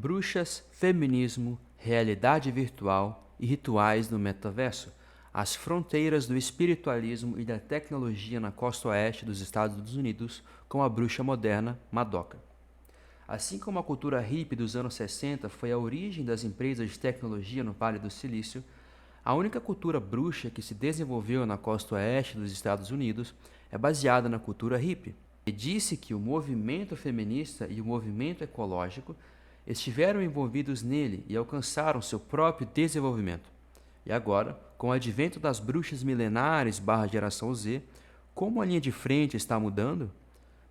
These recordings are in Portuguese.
Bruxas, feminismo, realidade virtual e rituais no metaverso. As fronteiras do espiritualismo e da tecnologia na costa oeste dos Estados Unidos com a bruxa moderna Madoka. Assim como a cultura hippie dos anos 60 foi a origem das empresas de tecnologia no Vale do Silício, a única cultura bruxa que se desenvolveu na costa oeste dos Estados Unidos é baseada na cultura hippie. E disse que o movimento feminista e o movimento ecológico estiveram envolvidos nele e alcançaram seu próprio desenvolvimento. E agora, com o advento das bruxas milenares / geração Z, como a linha de frente está mudando?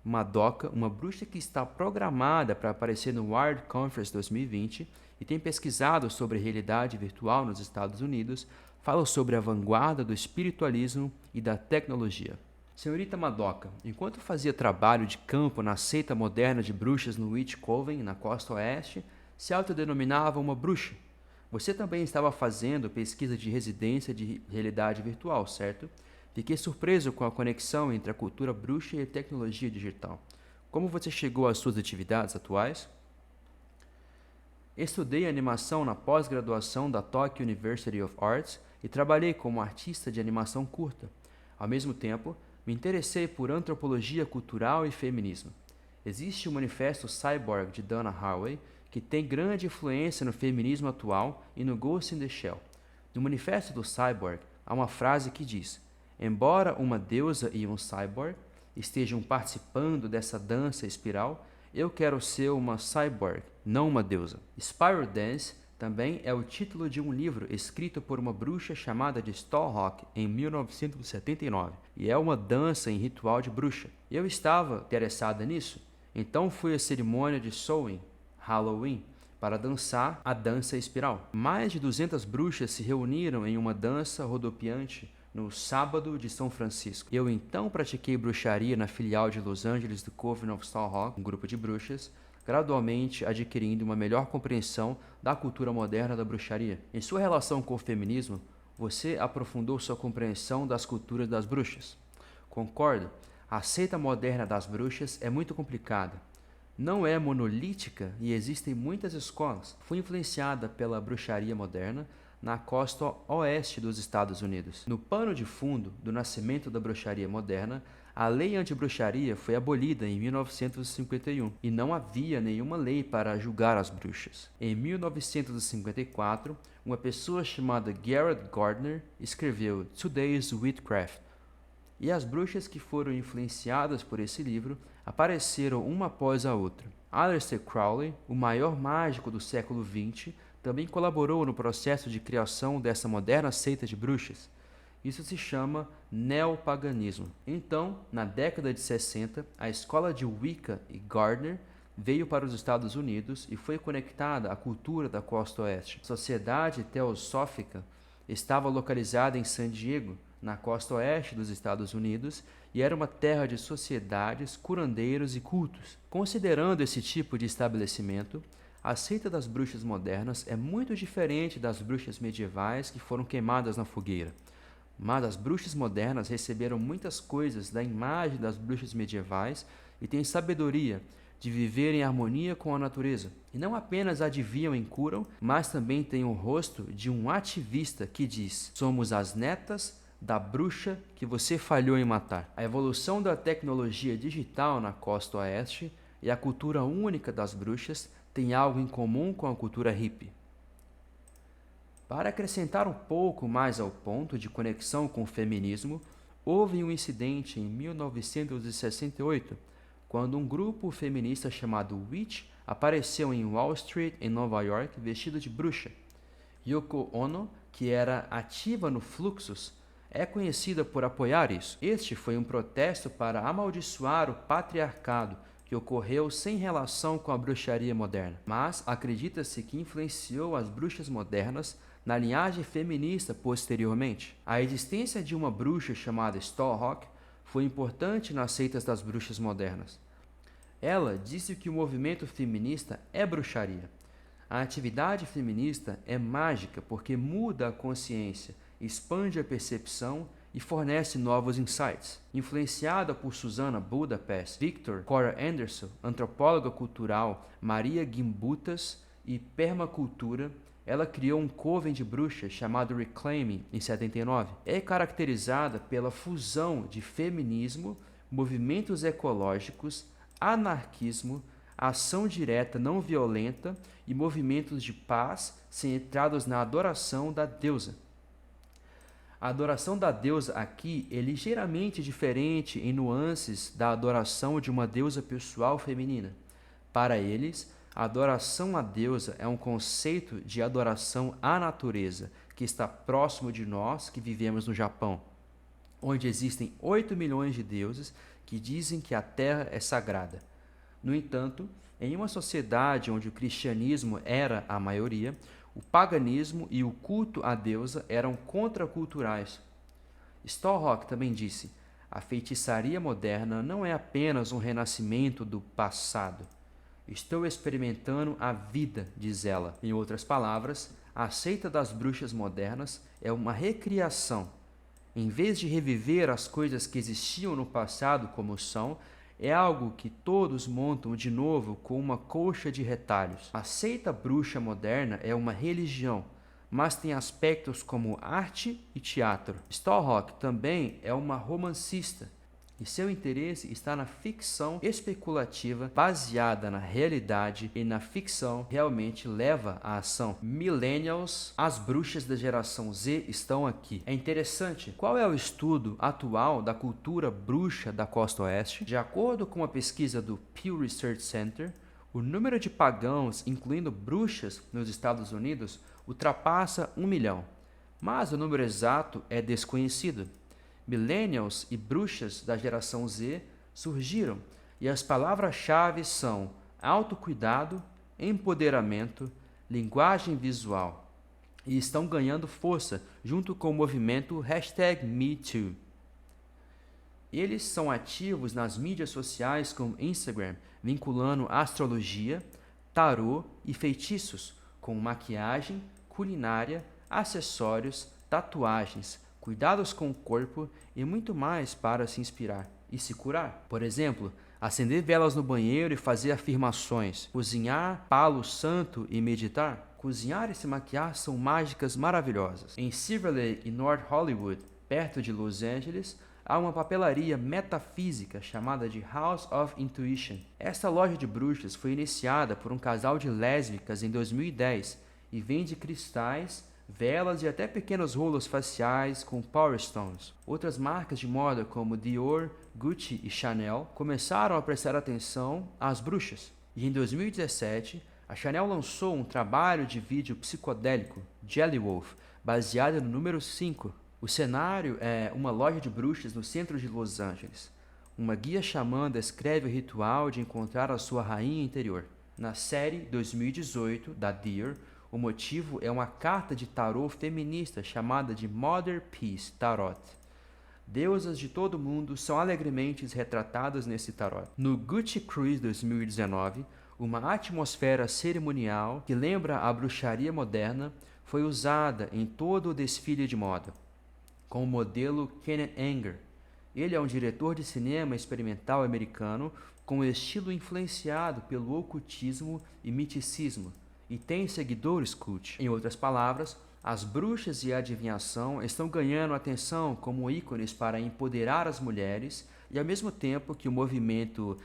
Madoka, uma bruxa que está programada para aparecer no Wired Conference 2020 e tem pesquisado sobre realidade virtual nos Estados Unidos, fala sobre a vanguarda do espiritualismo e da tecnologia. Senhorita Madoka, enquanto fazia trabalho de campo na seita moderna de bruxas no Witch Coven, na costa oeste, se autodenominava uma bruxa. Você também estava fazendo pesquisa de residência de realidade virtual, certo? Fiquei surpreso com a conexão entre a cultura bruxa e a tecnologia digital. Como você chegou às suas atividades atuais? Estudei animação na pós-graduação da Tokyo University of Arts e trabalhei como artista de animação curta. Ao mesmo tempo, me interessei por antropologia cultural e feminismo. Existe o Manifesto Cyborg de Donna Haraway, que tem grande influência no feminismo atual e no Ghost in the Shell. No Manifesto do Cyborg, há uma frase que diz: embora uma deusa e um cyborg estejam participando dessa dança espiral, eu quero ser uma cyborg, não uma deusa. Spiral Dance também é o título de um livro escrito por uma bruxa chamada de Starhawk em 1979, e é uma dança em ritual de bruxa. Eu estava interessada nisso, então fui à cerimônia de Samhain, Halloween, para dançar a dança espiral. Mais de 200 bruxas se reuniram em uma dança rodopiante no sábado de São Francisco. Eu então pratiquei bruxaria na filial de Los Angeles do Coven of Starhawk, um grupo de bruxas, gradualmente adquirindo uma melhor compreensão da cultura moderna da bruxaria. Em sua relação com o feminismo, você aprofundou sua compreensão das culturas das bruxas. Concordo, a seita moderna das bruxas é muito complicada. Não é monolítica e existem muitas escolas. Fui influenciada pela bruxaria moderna na costa oeste dos Estados Unidos. No pano de fundo do nascimento da bruxaria moderna, a lei anti-bruxaria foi abolida em 1951 e não havia nenhuma lei para julgar as bruxas. Em 1954, uma pessoa chamada Garrett Gardner escreveu Today's Witchcraft, e as bruxas que foram influenciadas por esse livro apareceram uma após a outra. Aleister Crowley, o maior mágico do século XX, também colaborou no processo de criação dessa moderna seita de bruxas. Isso se chama neopaganismo. Então, na década de 60, a escola de Wicca e Gardner veio para os Estados Unidos e foi conectada à cultura da costa oeste. A Sociedade Teosófica estava localizada em San Diego, na costa oeste dos Estados Unidos, e era uma terra de sociedades, curandeiros e cultos. Considerando esse tipo de estabelecimento, a seita das bruxas modernas é muito diferente das bruxas medievais que foram queimadas na fogueira. Mas as bruxas modernas receberam muitas coisas da imagem das bruxas medievais e têm sabedoria de viver em harmonia com a natureza. E não apenas adivinham e curam, mas também têm o rosto de um ativista que diz: somos as netas da bruxa que você falhou em matar. A evolução da tecnologia digital na costa oeste e a cultura única das bruxas tem algo em comum com a cultura hippie. Para acrescentar um pouco mais ao ponto de conexão com o feminismo, houve um incidente em 1968, quando um grupo feminista chamado Witch apareceu em Wall Street, em Nova York, vestido de bruxa. Yoko Ono, que era ativa no Fluxus, é conhecida por apoiar isso. Este foi um protesto para amaldiçoar o patriarcado, que ocorreu sem relação com a bruxaria moderna, mas acredita-se que influenciou as bruxas modernas na linhagem feminista posteriormente. A existência de uma bruxa chamada Starhawk foi importante nas seitas das bruxas modernas. Ela disse que o movimento feminista é bruxaria. A atividade feminista é mágica porque muda a consciência, expande a percepção e fornece novos insights. Influenciada por Susana Budapest, Victor, Cora Anderson, antropóloga cultural Maria Gimbutas e permacultura, ela criou um coven de bruxas chamado Reclaiming em 79. É caracterizada pela fusão de feminismo, movimentos ecológicos, anarquismo, ação direta não violenta e movimentos de paz centrados na adoração da deusa. A adoração da deusa aqui é ligeiramente diferente em nuances da adoração de uma deusa pessoal feminina. Para eles, a adoração à deusa é um conceito de adoração à natureza, que está próximo de nós que vivemos no Japão, onde existem 8 milhões de deuses que dizem que a terra é sagrada. No entanto, em uma sociedade onde o cristianismo era a maioria, o paganismo e o culto à deusa eram contraculturais. Stallrock também disse: a feitiçaria moderna não é apenas um renascimento do passado. Estou experimentando a vida, diz ela. Em outras palavras, a seita das bruxas modernas é uma recriação. Em vez de reviver as coisas que existiam no passado como são, é algo que todos montam de novo com uma colcha de retalhos. A seita bruxa moderna é uma religião, mas tem aspectos como arte e teatro. Stallrock também é uma romancista, e seu interesse está na ficção especulativa baseada na realidade, e na ficção realmente leva à ação. Millennials, as bruxas da geração Z estão aqui. É interessante, qual é o estudo atual da cultura bruxa da Costa Oeste? De acordo com uma pesquisa do Pew Research Center, o número de pagãos, incluindo bruxas, nos Estados Unidos ultrapassa 1 milhão, mas o número exato é desconhecido. Millennials e bruxas da geração Z surgiram, e as palavras-chave são autocuidado, empoderamento, linguagem visual, e estão ganhando força junto com o movimento #MeToo. Eles são ativos nas mídias sociais como Instagram, vinculando astrologia, tarô e feitiços, com maquiagem, culinária, acessórios, tatuagens, cuidados com o corpo e muito mais para se inspirar e se curar. Por exemplo, acender velas no banheiro e fazer afirmações, cozinhar palo santo e meditar. Cozinhar e se maquiar são mágicas maravilhosas. Em Silver Lake e North Hollywood, perto de Los Angeles, há uma papelaria metafísica chamada de House of Intuition. Esta loja de bruxas foi iniciada por um casal de lésbicas em 2010 e vende cristais, velas e até pequenos rolos faciais com Power Stones. Outras marcas de moda como Dior, Gucci e Chanel começaram a prestar atenção às bruxas. E em 2017, a Chanel lançou um trabalho de vídeo psicodélico, Jelly Wolf, baseado no número 5. O cenário é uma loja de bruxas no centro de Los Angeles. Uma guia xamã descreve o ritual de encontrar a sua rainha interior. Na série 2018 da Dear, o motivo é uma carta de tarô feminista chamada de Mother Peace Tarot. Deusas de todo mundo são alegremente retratadas nesse tarot. No Gucci Cruise 2019, uma atmosfera cerimonial que lembra a bruxaria moderna foi usada em todo o desfile de moda, com o modelo Kenneth Anger. Ele é um diretor de cinema experimental americano com estilo influenciado pelo ocultismo e misticismo, e tem seguidores cult. Em outras palavras, as bruxas e a adivinhação estão ganhando atenção como ícones para empoderar as mulheres, e ao mesmo tempo que o movimento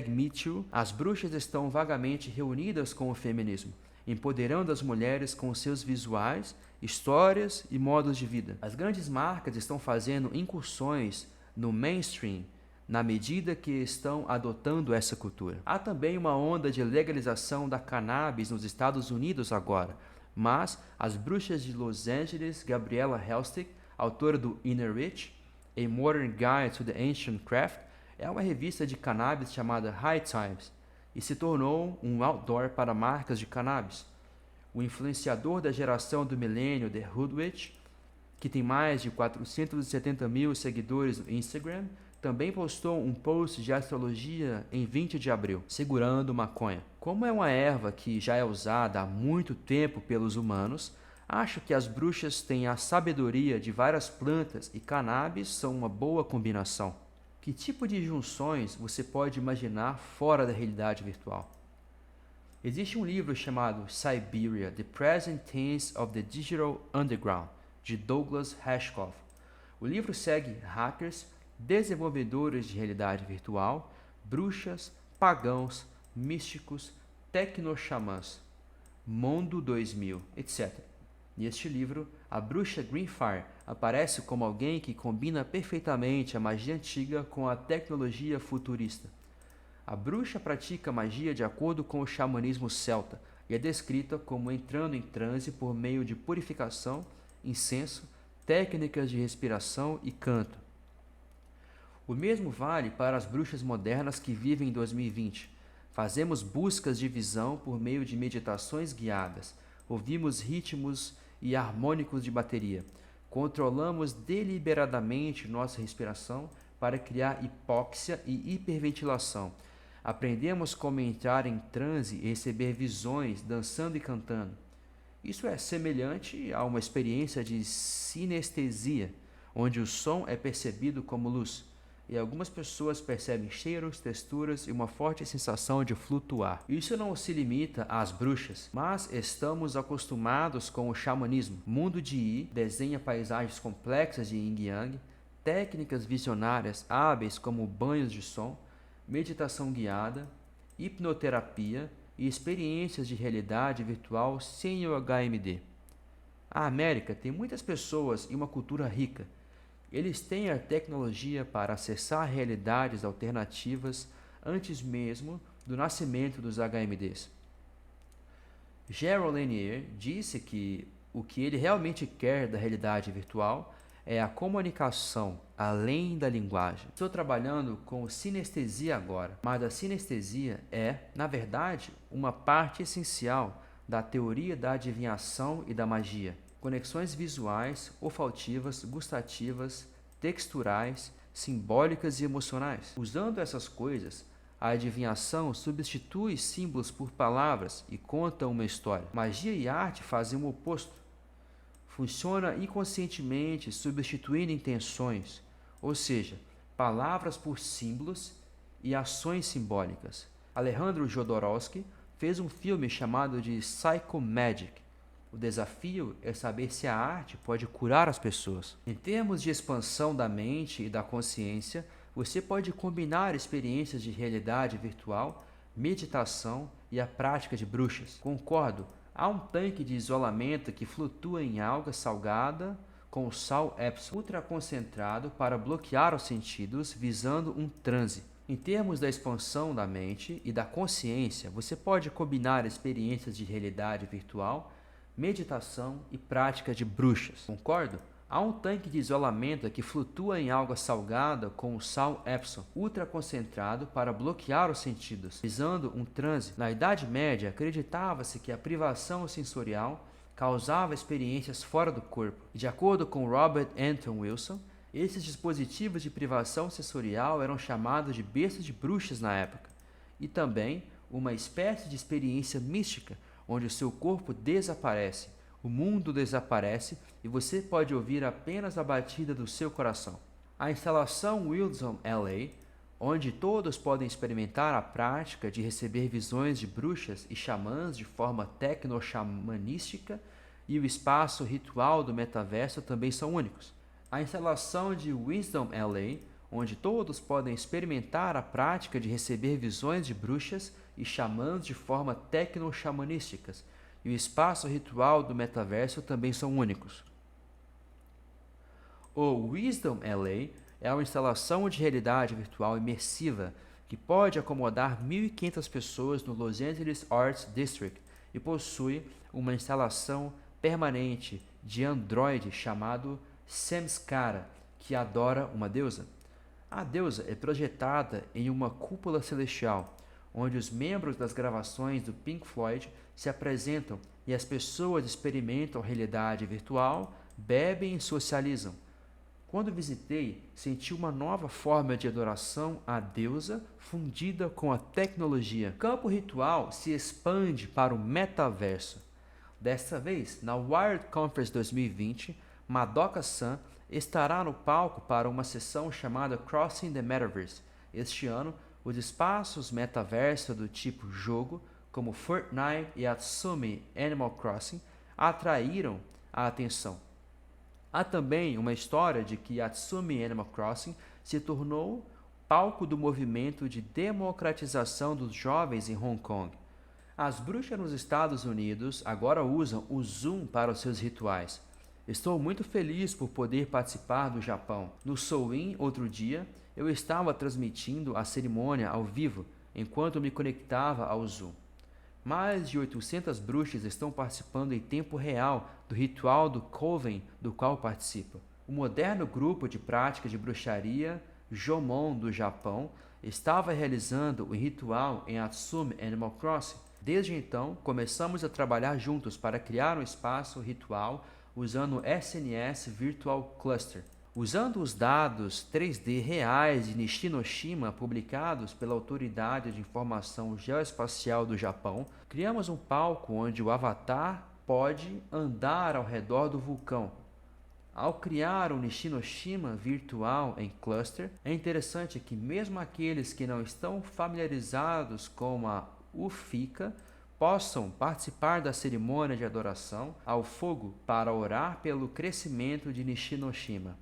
#MeToo, as bruxas estão vagamente reunidas com o feminismo, empoderando as mulheres com seus visuais, histórias e modos de vida. As grandes marcas estão fazendo incursões no mainstream na medida que estão adotando essa cultura. Há também uma onda de legalização da cannabis nos Estados Unidos agora, mas as bruxas de Los Angeles, Gabriella Hellstick, autora do Inner Witch, A Modern Guide to the Ancient Craft, é uma revista de cannabis chamada High Times, e se tornou um outdoor para marcas de cannabis. O influenciador da geração do milênio, The Hoodwitch, que tem mais de 470 mil seguidores no Instagram, também postou um post de astrologia em 20 de abril, segurando maconha. Como é uma erva que já é usada há muito tempo pelos humanos, acho que as bruxas têm a sabedoria de várias plantas e cannabis são uma boa combinação. Que tipo de junções você pode imaginar fora da realidade virtual? Existe um livro chamado Siberia, The Present Tense of the Digital Underground, de Douglas Hashkoff. O livro segue hackers, desenvolvedores de realidade virtual, bruxas, pagãos, místicos, tecnoxamãs, Mundo 2000, etc. Neste livro, a bruxa Greenfire aparece como alguém que combina perfeitamente a magia antiga com a tecnologia futurista. A bruxa pratica magia de acordo com o xamanismo celta e é descrita como entrando em transe por meio de purificação, incenso, técnicas de respiração e canto. O mesmo vale para as bruxas modernas que vivem em 2020. Fazemos buscas de visão por meio de meditações guiadas, ouvimos ritmos e harmônicos de bateria, controlamos deliberadamente nossa respiração para criar hipóxia e hiperventilação. Aprendemos como entrar em transe e receber visões dançando e cantando. Isso é semelhante a uma experiência de sinestesia, onde o som é percebido como luz, e algumas pessoas percebem cheiros, texturas e uma forte sensação de flutuar. Isso não se limita às bruxas, mas estamos acostumados com o xamanismo. Mundo de Yi desenha paisagens complexas de yin yang, técnicas visionárias hábeis como banhos de som, meditação guiada, hipnoterapia e experiências de realidade virtual sem o HMD. A América tem muitas pessoas e uma cultura rica. Eles têm a tecnologia para acessar realidades alternativas antes mesmo do nascimento dos HMDs. Gerald Lanier disse que o que ele realmente quer da realidade virtual é a comunicação além da linguagem. Estou trabalhando com sinestesia agora, mas a sinestesia é, na verdade, uma parte essencial da teoria da adivinhação e da magia. Conexões visuais, olfativas, gustativas, texturais, simbólicas e emocionais. Usando essas coisas, a adivinhação substitui símbolos por palavras e conta uma história. Magia e arte fazem o oposto. Funciona inconscientemente substituindo intenções, ou seja, palavras por símbolos e ações simbólicas. Alejandro Jodorowsky fez um filme chamado de Psychomagic. O desafio é saber se a arte pode curar as pessoas. Em termos de expansão da mente e da consciência, você pode combinar experiências de realidade virtual, meditação e a prática de bruxas. Concordo. Há um tanque de isolamento que flutua em água salgada com sal Epsom ultraconcentrado para bloquear os sentidos, visando um transe. Em termos da expansão da mente e da consciência, você pode combinar experiências de realidade virtual, meditação e prática de bruxas. Concordo? Há um tanque de isolamento que flutua em água salgada com o sal Epsom ultraconcentrado para bloquear os sentidos, visando um transe. Na Idade Média, acreditava-se que a privação sensorial causava experiências fora do corpo. E de acordo com Robert Anton Wilson, esses dispositivos de privação sensorial eram chamados de bestas de bruxas na época, e também uma espécie de experiência mística, onde o seu corpo desaparece, o mundo desaparece e você pode ouvir apenas a batida do seu coração. A instalação Wisdom LA, onde todos podem experimentar a prática de receber visões de bruxas e xamãs de forma tecno-xamanística, e o espaço ritual do metaverso também são únicos. A instalação de Wisdom LA, onde todos podem experimentar a prática de receber visões de bruxas e xamãs de forma tecno-xamanísticas, e o espaço ritual do metaverso também são únicos. O Wisdom LA é uma instalação de realidade virtual imersiva que pode acomodar 1.500 pessoas no Los Angeles Arts District e possui uma instalação permanente de androide chamado Samskara, que adora uma deusa. A deusa é projetada em uma cúpula celestial, onde os membros das gravações do Pink Floyd se apresentam e as pessoas experimentam a realidade virtual, bebem e socializam. Quando visitei, senti uma nova forma de adoração à deusa fundida com a tecnologia. O campo ritual se expande para o metaverso. Desta vez, na Wired Conference 2020, Madoka-san estará no palco para uma sessão chamada Crossing the Metaverse. Este ano, os espaços metaverso do tipo jogo como Fortnite e Atsumi Animal Crossing, atraíram a atenção. Há também uma história de que Atsumi Animal Crossing se tornou palco do movimento de democratização dos jovens em Hong Kong. As bruxas nos Estados Unidos agora usam o Zoom para os seus rituais. Estou muito feliz por poder participar do Japão. No Seoul, outro dia, eu estava transmitindo a cerimônia ao vivo enquanto me conectava ao Zoom. Mais de 800 bruxas estão participando em tempo real do ritual do Coven do qual participo. O moderno grupo de prática de bruxaria Jomon do Japão estava realizando o ritual em Atsumi Animal Crossing. Desde então, começamos a trabalhar juntos para criar um espaço ritual usando o SNS Virtual Cluster. Usando os dados 3D reais de Nishinoshima publicados pela Autoridade de Informação Geoespacial do Japão, criamos um palco onde o avatar pode andar ao redor do vulcão. Ao criar o Nishinoshima virtual em cluster, é interessante que mesmo aqueles que não estão familiarizados com a UFICA possam participar da cerimônia de adoração ao fogo para orar pelo crescimento de Nishinoshima.